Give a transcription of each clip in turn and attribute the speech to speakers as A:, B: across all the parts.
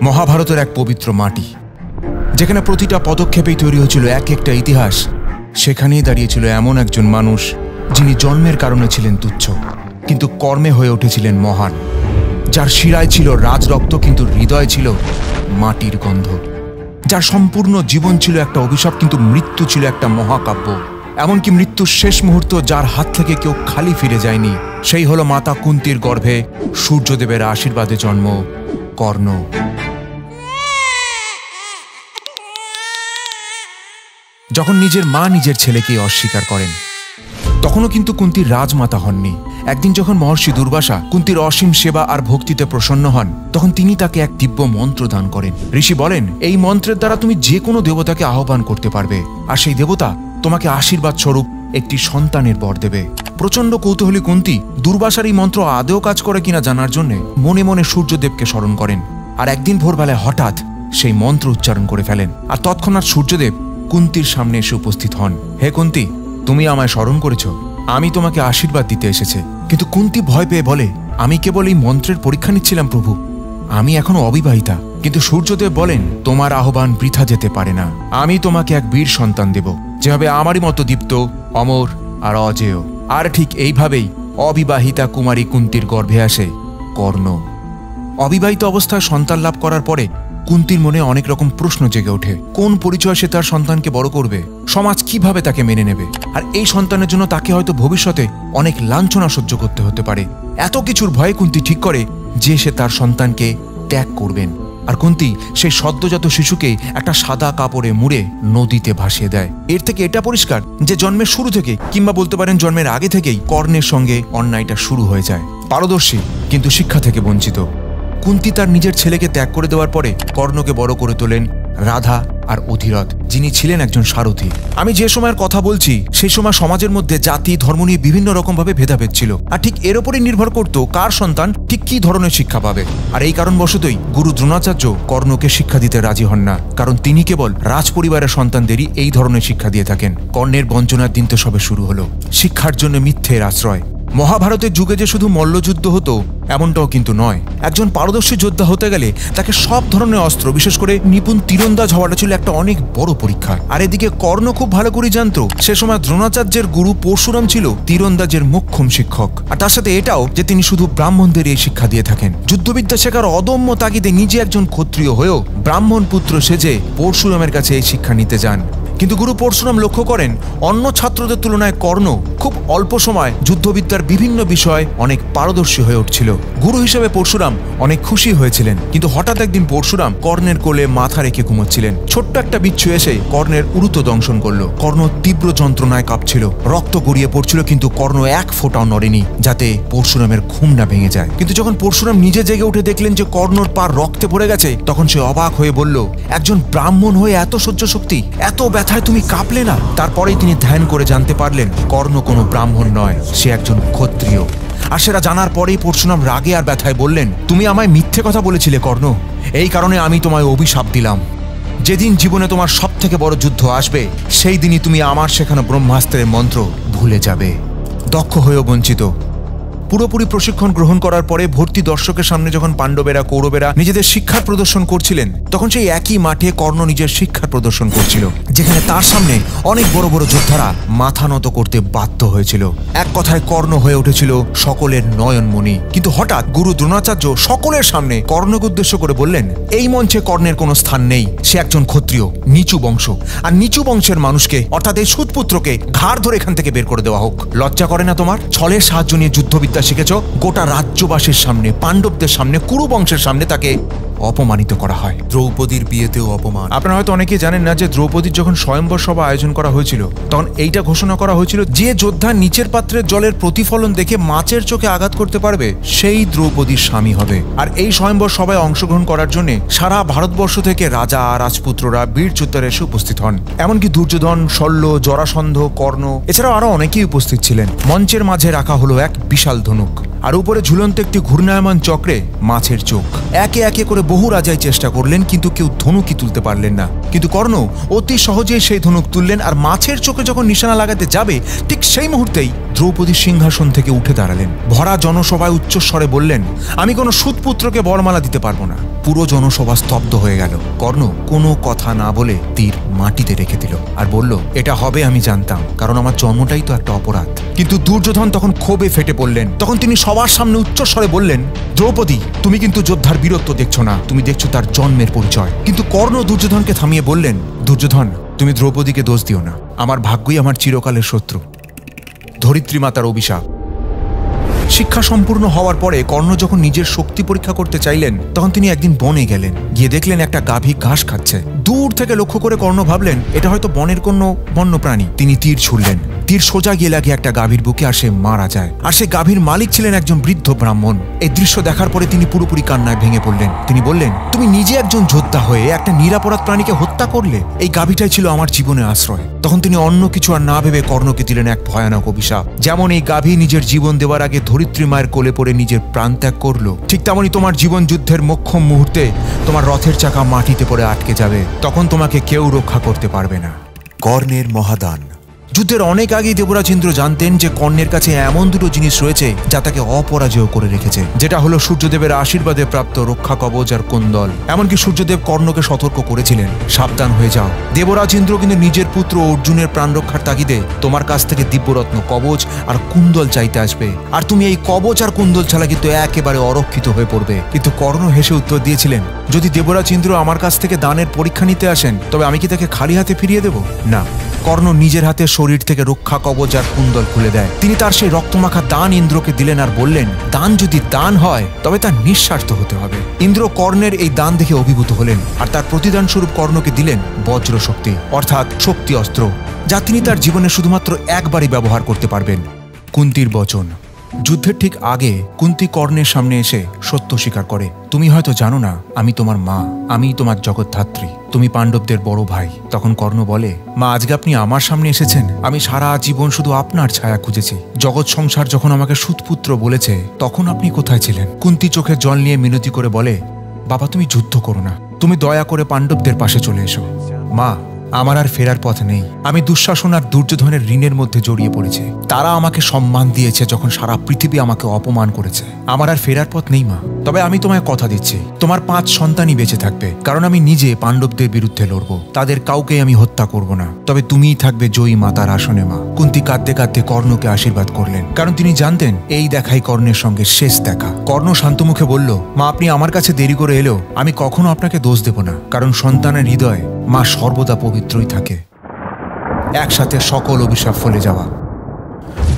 A: মহাভারতের এক পবিত্র মাটি, যেখানে প্রতিটা পদক্ষেপেই তৈরি হয়েছিল এক একটা ইতিহাস। সেখানেই দাঁড়িয়েছিল এমন একজন মানুষ যিনি জন্মের কারণে ছিলেন তুচ্ছ, কিন্তু কর্মে হয়ে উঠেছিলেন মহান। যার শিরায় ছিল রাজরক্ত, কিন্তু হৃদয় ছিল মাটির গন্ধ। যার সম্পূর্ণ জীবন ছিল একটা অভিশাপ, কিন্তু মৃত্যু ছিল একটা মহাকাব্য। এমনকি মৃত্যুর শেষ মুহূর্ত যার হাত থেকে কেউ খালি ফিরে যায়নি, সেই হলো মাতা কুন্তির গর্ভে সূর্যদেবের আশীর্বাদে জন্ম কর্ণ। যখন নিজের মা নিজের ছেলেকে অস্বীকার করেন, তখনও কিন্তু কুন্তির রাজমাতা হননি। একদিন যখন মহর্ষি দুর্বাসা কুন্তির অসীম সেবা আর ভক্তিতে প্রসন্ন হন, তখন তিনি তাকে এক দিব্য মন্ত্র দান করেন। ঋষি বলেন, এই মন্ত্রের দ্বারা তুমি যে কোনো দেবতাকে আহ্বান করতে পারবে, আর সেই দেবতা তোমাকে আশীর্বাদ স্বরূপ একটি সন্তানের বর দেবে। প্রচন্ড কৌতূহলী কুন্তি দুর্বাসার এই মন্ত্র আদেও কাজ করে কিনা জানার জন্য মনে মনে সূর্যদেবকে স্মরণ করেন। আর একদিন ভোরবেলায় হঠাৎ সেই মন্ত্র উচ্চারণ করে ফেলেন, আর তৎক্ষণাৎ সূর্যদেব কুন্তির সামনে এসে উপস্থিত হন। হে কুন্তি, তুমি আমায় স্মরণ করেছ, আমি তোমাকে আশীর্বাদ দিতে এসেছে। কিন্তু কুন্তি ভয় পেয়ে বলে, আমি কেবল এই মন্ত্রের পরীক্ষা নিচ্ছিলাম প্রভু, আমি এখনো অবিবাহিতা। কিন্তু সূর্যদেব বলেন, তোমার আহ্বান বৃথা যেতে পারে না, আমি তোমাকে এক বীর সন্তান দেব, যেভাবে আমারই মতো দীপ্ত, অমর আর অজেয়। আর ঠিক এইভাবেই অবিবাহিতা কুমারী কুন্তির গর্ভে আসে কর্ণ। অবিবাহিত অবস্থায় সন্তান লাভ করার পরে কুন্তির মনে অনেক রকম প্রশ্ন জেগে ওঠে। কোন পরিচয় সে তার সন্তানকে বড় করবে, সমাজ কিভাবে তাকে মেনে নেবে, আর এই সন্তানের জন্য তাকে হয়তো ভবিষ্যতে অনেক লাঞ্ছনা সহ্য করতে হতে পারে। এত কিছুর ভয়ে কুন্তি ঠিক করে যে সে তার সন্তানকে ত্যাগ করবেন। আর কুন্তি সেই সদ্যজাত শিশুকে একটা সাদা কাপড়ে মুড়ে নদীতে ভাসিয়ে দেয়। এর থেকে এটা পরিষ্কার যে জন্মের শুরু থেকে, কিংবা বলতে পারেন জন্মের আগে থেকেই, কর্ণের সঙ্গে অন্যায়টা শুরু হয়ে যায়। পারদর্শী কিন্তু শিক্ষা থেকে বঞ্চিত কুন্তি তার নিজের ছেলেকে ত্যাগ করে দেওয়ার পরে কর্ণকে বড় করে তোলেন রাধা আর অধিরথ, যিনি ছিলেন একজন সারথী। আমি যে সময়ের কথা বলছি, সেই সময় সমাজের মধ্যে জাতি ধর্ম নিয়ে বিভিন্ন রকম ভাবে ভেদাভেদ ছিল, আর ঠিক এর উপরই নির্ভর করতো কার সন্তান ঠিক কি ধরনের শিক্ষা পাবে। আর এই কারণবশতই গুরু দ্রোণাচার্য কর্ণকে শিক্ষা দিতে রাজি হন না, কারণ তিনি কেবল রাজ পরিবারের সন্তানদেরই এই ধরনের শিক্ষা দিয়ে থাকেন। কর্ণের বঞ্চনার দিন তো সবে শুরু হলো। শিক্ষার জন্য মিথ্যের আশ্রয়। মহাভারতের যুগে যে শুধু মল্লযুদ্ধ হতো এমনটাও কিন্তু নয়। একজন পারদর্শী যোদ্ধা হতে গেলে তাকে সব ধরনের অস্ত্র, বিশেষ করে নিপুণ তীরন্দাজ হওয়াটা ছিল একটা অনেক বড় পরীক্ষা। আর এদিকে কর্ণ খুব ভালো করে জানতো সে সময় দ্রোণাচার্যের গুরু পরশুরাম ছিল তীরন্দাজের মোক্ষম শিক্ষক, আর তার সাথে এটাও যে তিনি শুধু ব্রাহ্মণদের এই শিক্ষা দিয়ে থাকেন। যুদ্ধবিদ্যা শেখার অদম্য তাগিদে নিজে একজন ক্ষত্রিয় হয়েও ব্রাহ্মণ পুত্র সেজে পরশুরামের কাছে এই শিক্ষা নিতে যান। কিন্তু গুরু পরশুরাম লক্ষ্য করেন অন্য ছাত্রদের তুলনায় কর্ণ খুব অল্প সময় যুদ্ধবিদ্যার বিভিন্ন বিষয় অনেক পারদর্শী হয়ে উঠছিল। গুরু হিসেবে পরশুরাম অনেক খুশি হয়েছিলেন। কিন্তু হঠাৎ একদিন পরশুরাম কর্ণের কোলে মাথা রেখে ঘুমোচ্ছিলেন। ছোট্ট একটা বিচ্ছু এসে কর্ণের উরুত দংশন করলো। কর্ণ তীব্র যন্ত্রণায় কাঁপছিল, রক্ত গড়িয়ে পড়ছিল, কিন্তু কর্ণ এক ফোঁটাও নড়েনি যাতে পরশুরামের ঘুম না ভেঙে যায়। কিন্তু যখন পরশুরাম নিজে জেগে উঠে দেখলেন যে কর্ণর পা রক্তে ভরে গেছে, তখন সে অবাক হয়ে বলল, একজন ব্রাহ্মণ হয়ে এত সহ্য শক্তি, এত ব্যথায় তুমি কাঁপলে না? তারপরেই তিনি ধ্যান করে জানতে পারলেন কর্ণ কোনো ব্রাহ্মণ নয়, সে একজন ক্ষত্রিয়। আর সেটা জানার পরেই পরশুরাম রাগে আর ব্যথায় বললেন, তুমি আমায় মিথ্যে কথা বলেছিলে কর্ণ, এই কারণে আমি তোমায় অভিশাপ দিলাম। যেদিন জীবনে তোমার সব থেকে বড় যুদ্ধ আসবে, সেই দিনই তুমি আমার শেখানো ব্রহ্মাস্ত্রের মন্ত্র ভুলে যাবে। দক্ষ হয়েও বঞ্চিত। পুরোপুরি প্রশিক্ষণ গ্রহণ করার পরে ভর্তি দর্শকের সামনে যখন পাণ্ডবেরা কৌরবেরা নিজেদের শিক্ষার প্রদর্শন করছিলেন, তখন সেই একই মাঠে কর্ণ নিজের শিক্ষার প্রদর্শন করছিল, যেখানে তার সামনে অনেক বড় বড় যোদ্ধারা মাথা নত করতে বাধ্য হয়েছিল। এক কথায় কর্ণ হয়ে উঠেছিল সকলের নয়নমণি। কিন্তু হঠাৎ গুরু দ্রোণাচার্য সকলের সামনে কর্ণকে উদ্দেশ্য করে বললেন, এই মঞ্চে কর্ণের কোনো স্থান নেই, সে একজন ক্ষত্রিয়, নিচু বংশ, আর নিচু বংশের মানুষকে, অর্থাৎ এই সুতপুত্রকে ঘাড় ধরে এখান থেকে বের করে দেওয়া হোক। লজ্জা করে না তোমার? ছলের সাহায্য নিয়ে যুদ্ধবিদ্যা শিখেছ, গোটা রাজ্যবাসীর সামনে, পাণ্ডবদের সামনে, কুরু বংশের সামনে তাকে অপমানিত করা হয়। দ্রৌপদীর বিয়েতেও অপমান। আপনারা হয়তো অনেকেই জানেন না যে দ্রৌপদীর যখন স্বয়ম্বর সভা আয়োজন করা হয়েছিল, তখন এইটা ঘোষণা করা হয়েছিল, যে যোদ্ধা নিচের পাত্রের জলের প্রতিফলন দেখে মাছের চোখে আঘাত করতে পারবে, সেই দ্রৌপদীর স্বামী হবে। আর এই স্বয়ম্বর সভায় অংশগ্রহণ করার জন্য সারা ভারতবর্ষ থেকে রাজা, রাজপুত্ররা, বীর যোদ্ধারা এসে উপস্থিত হন। এমনকি দুর্যোধন, শল্য, জরাসন্ধ, কর্ণ, এছাড়াও আরো অনেকেই উপস্থিত ছিলেন। মঞ্চের মাঝে রাখা হলো এক বিশাল ধনুক, আর উপরে ঝুলন্ত একটি ঘূর্ণায়মান চক্রে মাছের চোখ। একে একে করে বহু রাজাই চেষ্টা করলেন, কিন্তু কেউ ধনুকই তুলতে পারলেন না। কিন্তু কর্ণ অতি সহজেই সেই ধনুক তুললেন, আর মাছের চোখে যখন নিশানা লাগাতে যাবে, ঠিক সেই মুহূর্তেই দ্রৌপদী সিংহাসন থেকে উঠে দাঁড়ালেন। ভরা জনসভায় উচ্চস্বরে বললেন, আমি কোনো সুতপুত্রকে বরমালা দিতে পারবো না। পুরো জনসভা স্তব্ধ হয়ে গেল। কর্ণ কোনো কথা না বলে তীর মাটিতে রেখে দিল আর বলল, এটা হবে আমি জানতাম, কারণ আমার জন্মটাই তো একটা অপরাধ। কিন্তু দুর্যোধন তখন ক্ষোভে ফেটে পড়লেন। তখন তিনি সবার সামনে উচ্চস্বরে বললেন, দ্রৌপদী, তুমি কিন্তু যোদ্ধার বীরত্ব দেখছো না, তুমি দেখছো তার জন্মের পরিচয়। কিন্তু কর্ণ দুর্যোধনকে থামিয়ে বললেন, দুর্যোধন, তুমি দ্রৌপদীকে দোষ দিও না। আমার ভাগ্যই আমার চিরকালের শত্রু, ধরিত্রী মাতার অভিশাপ। শিক্ষা সম্পূর্ণ হওয়ার পরে কর্ণ যখন নিজের শক্তি পরীক্ষা করতে চাইলেন, তখন তিনি একদিন বনে গেলেন। গিয়ে দেখলেন একটা গাভী ঘাস খাচ্ছে। দূর থেকে লক্ষ্য করে কর্ণ ভাবলেন, এটা হয়তো বনের কোনো বন্য প্রাণী। তিনি তীর ছুড়লেন। তীর সোজা গিয়ে লাগে একটা গাভীর বুকে, আর সে মারা যায়। আর সেই গাভীর মালিক ছিলেন একজন বৃদ্ধ ব্রাহ্মণ। এই দৃশ্য দেখার পরে তিনি পুরোপুরি কান্নায় ভেঙে পড়লেন। তিনি বললেন, তুমি নিজে একজন যোদ্ধা হয়ে একটা নিরাপরাধ প্রাণীকে হত্যা করলে। এই গাভীটাই ছিল আমার জীবনের আশ্রয়। তখন তিনি অন্য কিছু আর না ভেবে কর্ণকে দিলেন এক ভয়ানক অভিশাপ। যেমন এই গাভী নিজের জীবন দেওয়ার আগে ধরিত্রী মায়ের কোলে পড়ে নিজের প্রাণ ত্যাগ করলো, ঠিক তেমনই তোমার জীবন যুদ্ধের মোক্ষম মুহূর্তে তোমার রথের চাকা মাটিতে পড়ে আটকে যাবে। তখন তোমাকে কেউ রক্ষা করতে পারবে না। কর্ণের মহাদান। যুদ্ধের অনেক আগেই দেবরাজ ইন্দ্র জানতেন যে কর্ণের কাছে এমন দুটো জিনিস রয়েছে যা তাকে অপরাজেয় করে রেখেছে, যেটা হলো সূর্যদেবের আশীর্বাদে প্রাপ্ত রক্ষা কবচ আর কুণ্ডল। এমনকি সূর্যদেব কর্ণকে সতর্ক করেছিলেন, সাবধান হয়ে যাও। দেবরাজ ইন্দ্র কিন্তু নিজের পুত্র অর্জুনের প্রাণ রক্ষার তাগিদে তোমার কাছ থেকে দিব্যরত্ন কবচ আর কুণ্ডল চাইতে আসবে, আর তুমি এই কবচ আর কুণ্ডল ছাড়া কিন্তু একেবারে অরক্ষিত হয়ে পড়বে। কিন্তু কর্ণ হেসে উত্তর দিয়েছিলেন, যদি দেবরাজ ইন্দ্র আমার কাছ থেকে দানের পরীক্ষা নিতে আসেন, তবে আমি কি তাকে খালি হাতে ফিরিয়ে দেব? না। কর্ণ নিজের হাতে শরীর থেকে রক্ষা কবচ আর কুণ্ডল খুলে দেয়। তিনি তার সেই রক্তমাখা দান ইন্দ্রকে দিলেন আর বললেন, দান যদি দান হয় তবে তার নিঃস্বার্থ হতে হবে। ইন্দ্র কর্ণের এই দান দেখে অভিভূত হলেন, আর তার প্রতিদান স্বরূপ কর্ণকে দিলেন বজ্র শক্তি, অর্থাৎ শক্তি অস্ত্র, যা তিনি তার জীবনে শুধুমাত্র একবারই ব্যবহার করতে পারবেন। কুন্তির বচন। যুদ্ধের ঠিক আগে কুন্তি কর্ণের সামনে এসে সত্য স্বীকার করে, তুমি হয়তো জানো না, আমি তোমার মা, আমি তোমার জগৎধাত্রী, তুমি পাণ্ডবদের বড় ভাই। তখন কর্ণ বলে, মা, আজকে আপনি আমার সামনে এসেছেন, আমি সারা জীবন শুধু আপনার ছায়া খুঁজেছি। জগৎ সংসার যখন আমাকে সুতপুত্র বলেছে, তখন আপনি কোথায় ছিলেন? কুন্তি চোখে জল নিয়ে মিনতি করে বলে, বাবা, তুমি যুদ্ধ করো না, তুমি দয়া করে পাণ্ডবদের পাশে চলে এসো। মা, আমার আর ফেরার পথ নেই। আমি দুঃশাসন আর দুর্যোধনের ঋণের মধ্যে জড়িয়ে পড়েছি। তারা আমাকে সম্মান দিয়েছে যখন সারা পৃথিবী আমাকে অপমান করেছে। আমার আর ফেরার পথ নেই মা। তবে আমি তোমায় কথা দিচ্ছি, তোমার 5 সন্তানই বেঁচে থাকবে, কারণ আমি নিজে পাণ্ডবদের বিরুদ্ধে লড়ব। তাদের কাউকে আমি হত্যা করব না। তবে তুমিই থাকবে জয়ী মাতার আসনে মা। কুন্তি কাঁদতে কাঁদতে কর্ণকে আশীর্বাদ করলেন, কারণ তিনি জানতেন এই দেখাই কর্ণের সঙ্গে শেষ দেখা। কর্ণ শান্তমুখে বলল, মা, আপনি আমার কাছে দেরি করে এলেও আমি কখনো আপনাকে দোষ দেব না, কারণ সন্তানের হৃদয় মা সর্বদা পবিত্রই থাকে। একসাথে সকল অভিশাপ ফলে যাওয়া।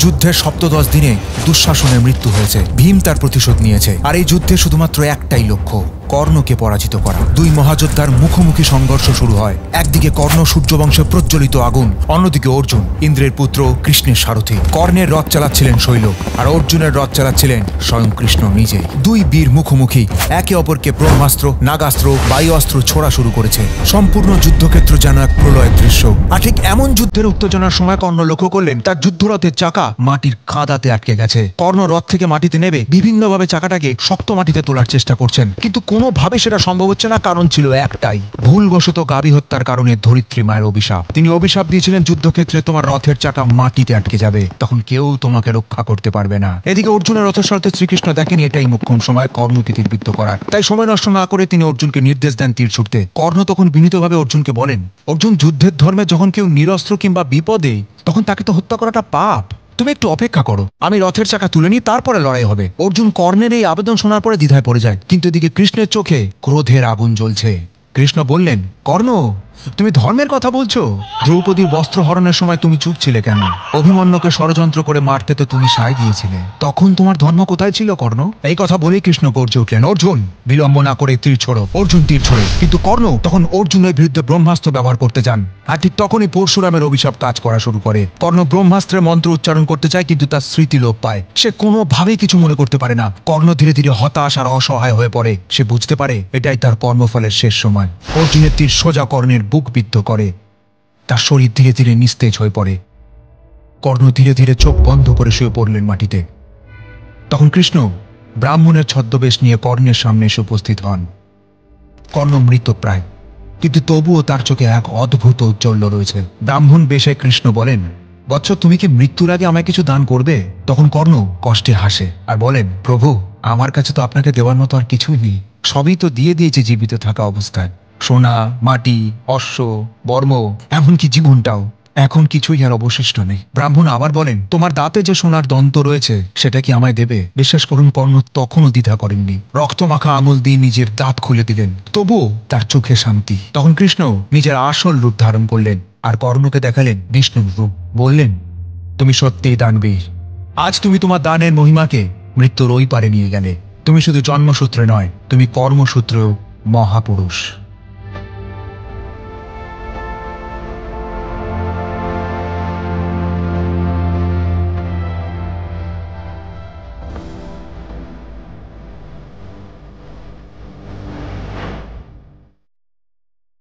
A: যুদ্ধের সপ্তদশ দিনে দুঃশাসনের মৃত্যু হয়েছে। ভীম তার প্রতিশোধ নিয়েছে, আর এই যুদ্ধে শুধুমাত্র একটাই লক্ষ্য, কর্ণকে পরাজিত করা। দুই মহাযোদ্ধার মুখোমুখি সংঘর্ষ শুরু হয়। একদিকে কর্ণ সূর্যবংশে প্রজ্বলিত আগুন, অন্যদিকে অর্জুন ইন্দ্রের পুত্র কৃষ্ণের সারথি। কর্ণের রথ চালাচ্ছিলেন শৈল, আর অর্জুনের রথ চালাচ্ছিলেন স্বয়ং কৃষ্ণ নিজে। দুই বীর মুখোমুখি, একে অপরকে ব্রহ্মাস্ত্র, নাগাস্ত্র, বায়ু অস্ত্র ছোড়া শুরু করেছে। সম্পূর্ণ যুদ্ধক্ষেত্র যেন এক প্রলয়ের দৃশ্য। আর ঠিক এমন যুদ্ধের উত্তেজনার সময় কর্ণ লক্ষ্য করলেন তার যুদ্ধরথের চাকা মাটির কাঁদাতে আটকে গেছে। কর্ণ রথ থেকে মাটিতে নেবে বিভিন্নভাবে চাকাটাকে শক্ত মাটিতে তোলার চেষ্টা করছেন, কিন্তু কোনোভাবে সেটা সম্ভব হচ্ছে না। কারণ ছিল একটাই, ভুলবশত গাভী হত্যার কারণে ধরিত্রী মায়ের অভিশাপ। তিনি অভিশাপ দিয়েছিলেন, যুদ্ধক্ষেত্রে তোমার রথের চাকা মাটিতে আটকে যাবে, তখন কেউ তোমাকে রক্ষা করতে পারবে না। এদিকে অর্জুনের রথের সাথে শ্রীকৃষ্ণ দেখেন এটাই মোক্ষম সময় কর্ণকে তীরবিদ্ধ করার। তাই সময় নষ্ট না করে তিনি অর্জুনকে নির্দেশ দেন তীর ছুটতে। কর্ণ তখন বিনীতভাবে অর্জুনকে বলেন, অর্জুন, যুদ্ধের ধর্মে যখন কেউ নিরস্ত্র কিংবা বিপদে, তখন তাকে তো হত্যা করাটা পাপ। তুমি একটু অপেক্ষা করো, আমি রথের চাকা তুলে নিই, তারপরে লড়াই হবে। অর্জুন কর্ণের এই আবেদন শোনার পরে দ্বিধায় পড়ে যায়, কিন্তু এদিকে কৃষ্ণের চোখে ক্রোধের আগুন জ্বলছে। কৃষ্ণ বললেন, কর্ণ, তুমি ধর্মের কথা বলছো? দ্রৌপদীর বস্ত্র হরণের সময় তুমি চুপ ছিলে কেন? অভিমন্যুকে ষড়যন্ত্র করে মারতে তো তুমি সায় দিয়েছিলে, তখন তোমার ধর্ম কোথায় ছিল কর্ণ? এই কথা বলেই কৃষ্ণ গর্জে উঠলেন, অর্জুন, বিলম্ব না করে তীর ছোড়ো। অর্জুন তীর ছোড়ে, কিন্তু কর্ণ তখন অর্জুনের বিরুদ্ধে ব্রহ্মাস্ত্র ব্যবহার করতে যান। আর ঠিক তখনই পরশুরামের অভিশাপ কাজ করা শুরু করে। কর্ণ ব্রহ্মাস্ত্রের মন্ত্র উচ্চারণ করতে চায়, কিন্তু তার স্মৃতি লোপ পায়। সে কোনোভাবেই কিছু মনে করতে পারে না। কর্ণ ধীরে ধীরে হতাশ আর অসহায় হয়ে পড়ে। সে বুঝতে পারে এটাই তার কর্মফলের শেষ সময়। অর্জুনের তীর সোজা কর্ণের বুক বিদ্ধ করে। তার শরীর ধীরে ধীরে নিস্তেজ হয়ে পড়ে। কর্ণ ধীরে ধীরে চোখ বন্ধ করে শুয়ে পড়লেন মাটিতে। তখন কৃষ্ণ ব্রাহ্মণের ছদ্মবেশ নিয়ে কর্ণের সামনে এসে উপস্থিত হন। কর্ণ মৃতপ্রায়, কিন্তু তবুও তার চোখে এক অদ্ভুত ঔজ্জ্বল্য রয়েছে। ব্রাহ্মণ বেশে কৃষ্ণ বলেন,
B: বৎস, তুমি কি মৃত্যুর আগে আমায় কিছু দান করবে? তখন কর্ণ কষ্টে হাসে আর বলেন, প্রভু, আমার কাছে তো আপনাকে দেওয়ার মতো আর কিছুই নেই। সবই তো দিয়ে দিয়েছে জীবিত থাকা অবস্থায়। সোনা, মাটি, অশ্ব, বর্ম, এমনকি জীবনটাও। এখন কিছুই আর অবশিষ্ট নেই। ব্রাহ্মণ আবার বলেন, তোমার দাঁতে যে সোনার দন্ত রয়েছে সেটা কি আমায় দেবে? বিশ্বাস করুন, কর্ণ তখনও দ্বিধা করেননি। রক্তমাখা আঙুল দিয়ে নিজের দাঁত খুলে দিলেন, তবুও তার চোখে শান্তি। তখন কৃষ্ণ নিজের আসল রূপ ধারণ করলেন আর কর্ণকে দেখালেন বিষ্ণুর রূপ। বললেন, তুমি সত্যিই দানবীর। আজ তুমি তোমার দানের মহিমাকে মৃত্যুর ওই পারে নিয়ে গেলে। তুমি শুধু জন্মসূত্রে নয়, তুমি কর্মসূত্রেও মহাপুরুষ।